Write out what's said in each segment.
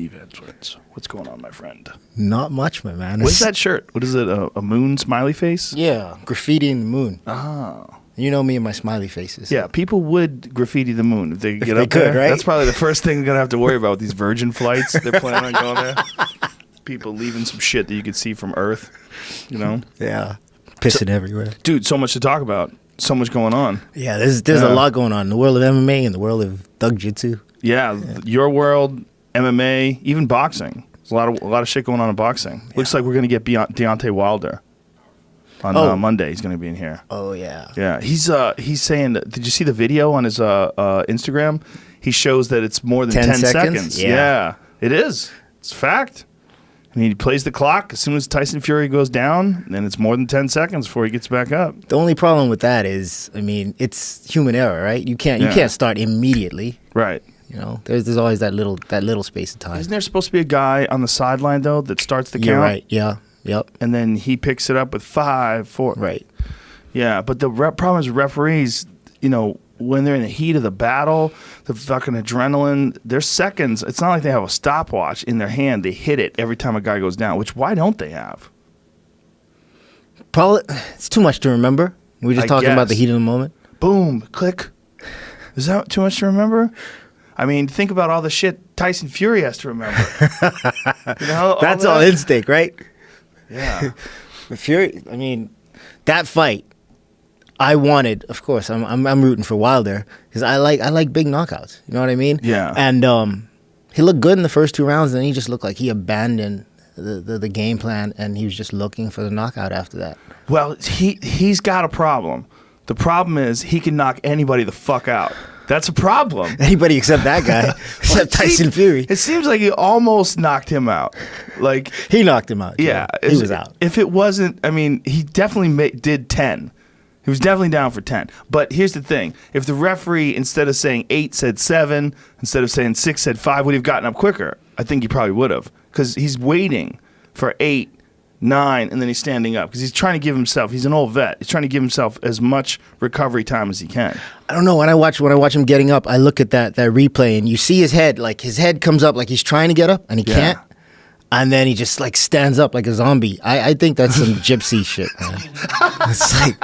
Steve Edwards. What's going on, my friend? Not much, my man. What's that shirt? What is it? A moon smiley face? Yeah, graffiti in the moon. Oh. You know me and my smiley faces. Yeah, people would graffiti the moon if they could get up could, there. right? That's probably the first thing they're going to have to worry about with these Virgin flights. They're planning on going there. People leaving some shit that you could see from Earth, you know? Yeah, pissing everywhere. Dude, so much to talk about. So much going on. Yeah, there's a lot going on in the world of MMA and the world of Thug Jitsu. Yeah, your world, MMA, even boxing. There's a lot of shit going on in boxing. Yeah. Looks like we're going to get Deontay Wilder on Monday. He's going to be in here. Oh yeah. Yeah, he's saying. Did you see the video on his Instagram? He shows that it's more than 10 seconds. Yeah, it is. It's a fact. I mean, he plays the clock. As soon as Tyson Fury goes down, then it's more than 10 seconds before he gets back up. The only problem with that is, I mean, it's human error, right? You can't start immediately. Right. You know, there's always that little space of time. Isn't there supposed to be a guy on the sideline though that starts the count? You're right. Yeah. Yep. And then he picks it up with 5, 4. Right. Yeah, but the problem is referees, you know, when they're in the heat of the battle, the fucking adrenaline, there's seconds. It's not like they have a stopwatch in their hand. They hit it every time a guy goes down, which why don't they have? Probably, it's too much to remember. We're just talking about the heat of the moment. Boom, click. Is that too much to remember? I mean, think about all the shit Tyson Fury has to remember. You know, that's all instinct, right? Yeah. Fury, I mean, that fight, I wanted, of course, I'm rooting for Wilder because I like big knockouts. You know what I mean? Yeah. And he looked good in the first 2 rounds, and then he just looked like he abandoned the game plan, and he was just looking for the knockout after that. Well, he's got a problem. The problem is he can knock anybody the fuck out. That's a problem. Anybody except that guy, except Tyson Fury. It seems like he almost knocked him out. Like he knocked him out. Yeah, he was out. If it wasn't, I mean, he definitely did 10. He was definitely down for 10. But here's the thing: if the referee, instead of saying 8, said 7, instead of saying 6, said 5, would he have gotten up quicker? I think he probably would have, because he's waiting for 8, 9, and then he's standing up because he's trying to give himself. He's an old vet. He's trying to give himself as much recovery time as he can. I don't know. When I watch him getting up, I look at that replay, and you see his head. Like his head comes up, like he's trying to get up, and he can't. And then he just like stands up like a zombie. I think that's some gypsy shit, man. It's like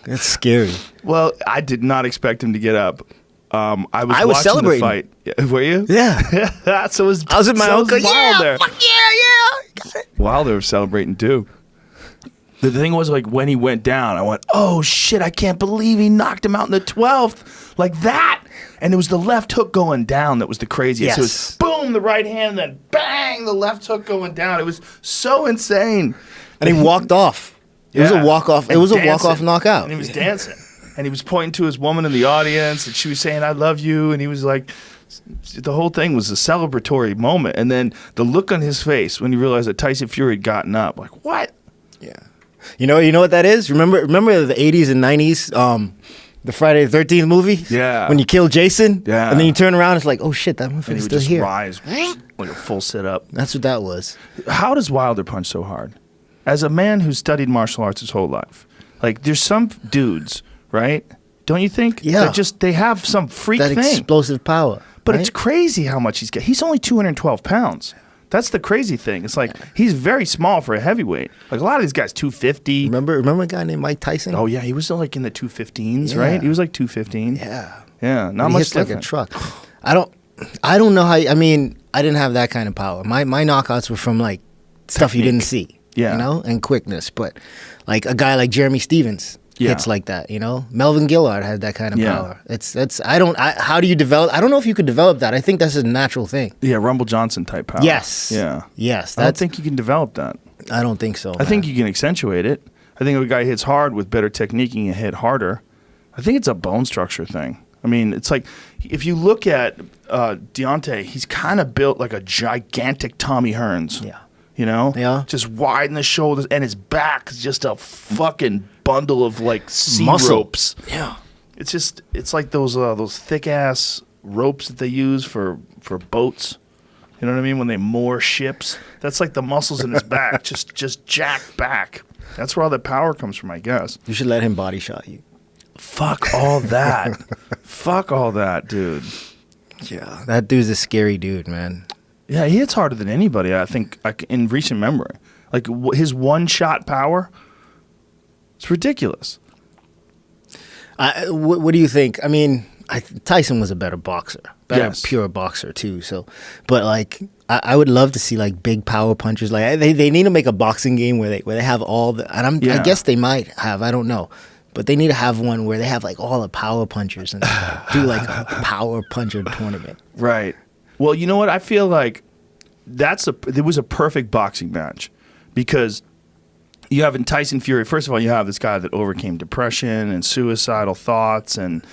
that's scary. Well, I did not expect him to get up. I was watching celebrating the fight. Were you? Yeah. I was with my uncle. Wilder. Yeah, fuck yeah. Wilder was celebrating too. The thing was, like, when he went down, I went, oh shit, I can't believe he knocked him out in the 12th. Like that. And it was the left hook going down that was the craziest. Yes. It was boom, the right hand, and then bang, the left hook going down. It was so insane. And he walked off. It was a walk-off. It was a walk-off knockout. And he was dancing. And he was pointing to his woman in the audience, and she was saying, I love you. And he was like, the whole thing was a celebratory moment. And then the look on his face when he realized that Tyson Fury had gotten up, like, what? Yeah. You know what that is? Remember the 80s and 90s, the Friday the 13th movie? Yeah. When you kill Jason? Yeah. And then you turn around, it's like, oh shit, that motherfucker's still here. And he would just rise like a full sit-up. That's what that was. How does Wilder punch so hard? As a man who's studied martial arts his whole life, like, there's some dudes, right? Don't you think? Yeah. They have some freak thing. That explosive power. But right? it's crazy how much he's got. He's only 212 pounds. That's the crazy thing. It's like he's very small for a heavyweight. Like a lot of these guys, 250. Remember a guy named Mike Tyson? Oh yeah, he was like in the 215s, right? He was like 215. Yeah. Yeah, not much different. Like a truck. I don't know how. I mean, I didn't have that kind of power. My knockouts were from like stuff you didn't see. Yeah. You know, and quickness. But like a guy like Jeremy Stevens. Hits like that, you know. Melvin Gillard had that kind of power. How do you develop? I don't know if you could develop that. I think that's a natural thing. Yeah, Rumble Johnson type power. Yes. Yeah. Yes. I don't think you can develop that. I don't think so. I think you can accentuate it. I think if a guy hits hard with better technique, he can hit harder. I think it's a bone structure thing. I mean, it's like if you look at Deontay, he's kind of built like a gigantic Tommy Hearns. Yeah. You know? Yeah. Just wide in the shoulders, and his back is just a fucking bundle of like sea ropes. Yeah. It's like those thick ass ropes that they use for boats. You know what I mean? When they moor ships. That's like the muscles in his back, just jacked back. That's where all the power comes from, I guess. You should let him body shot you. Fuck all that. Fuck all that, dude. Yeah. That dude's a scary dude, man. Yeah, he hits harder than anybody, I think, in recent memory. Like, his one-shot power, it's ridiculous. What do you think? I mean, Tyson was a better boxer, Yes. pure boxer too. So, but like, I would love to see like big power punchers. Like they need to make a boxing game where they have all the. And I guess they might have. I don't know. But they need to have one where they have like all the power punchers and do like a power puncher tournament. Right. Well, you know what? I feel like it was a perfect boxing match because you have in Tyson Fury, first of all, you have this guy that overcame depression and suicidal thoughts and,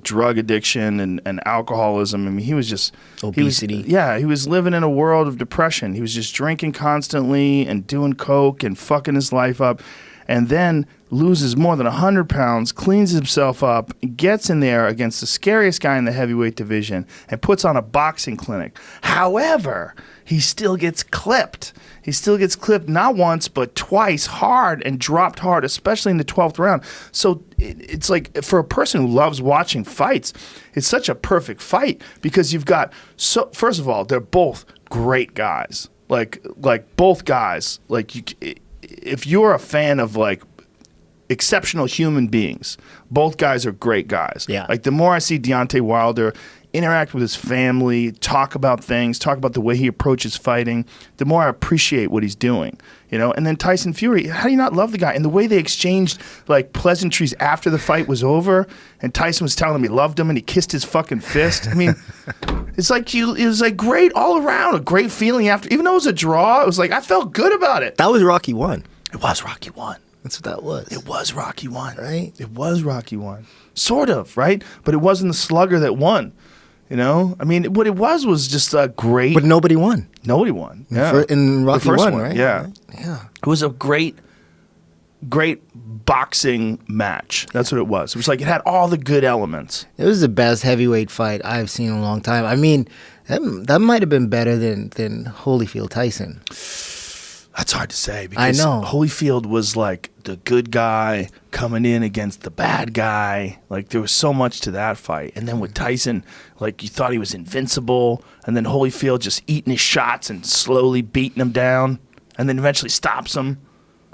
drug addiction and alcoholism. I mean, he was just... Obesity. He was living in a world of depression. He was just drinking constantly and doing coke and fucking his life up. And then loses more than 100 pounds, cleans himself up, gets in there against the scariest guy in the heavyweight division, and puts on a boxing clinic. However, he still gets clipped. He still gets clipped not once, but twice hard and dropped hard, especially in the 12th round. So it's like, for a person who loves watching fights, it's such a perfect fight because you've got, first of all, they're both great guys. Like both guys, if you're a fan of like exceptional human beings, both guys are great guys. Yeah. Like the more I see Deontay Wilder interact with his family, talk about things, talk about the way he approaches fighting, the more I appreciate what he's doing. And then Tyson Fury, how do you not love the guy? And the way they exchanged like pleasantries after the fight was over, and Tyson was telling him he loved him and he kissed his fucking fist. I mean, it's like it was like great all around, a great feeling after. Even though it was a draw, it was like I felt good about it. That was Rocky 1. It was Rocky 1. That's what that was. It was Rocky 1. Right? It was Rocky 1. Sort of, right? But it wasn't the slugger that won. I mean, what it was just a great... But nobody won. Nobody won. Yeah. In Rocky the first 1, one, right? Yeah. Yeah. It was a great boxing match. That's what it was. It was like it had all the good elements. It was the best heavyweight fight I've seen in a long time. I mean, that might have been better than Holyfield Tyson. That's hard to say because I know. Holyfield was like the good guy coming in against the bad guy. Like there was so much to that fight. And then with Tyson, like you thought he was invincible, and then Holyfield just eating his shots and slowly beating him down, and then eventually stops him.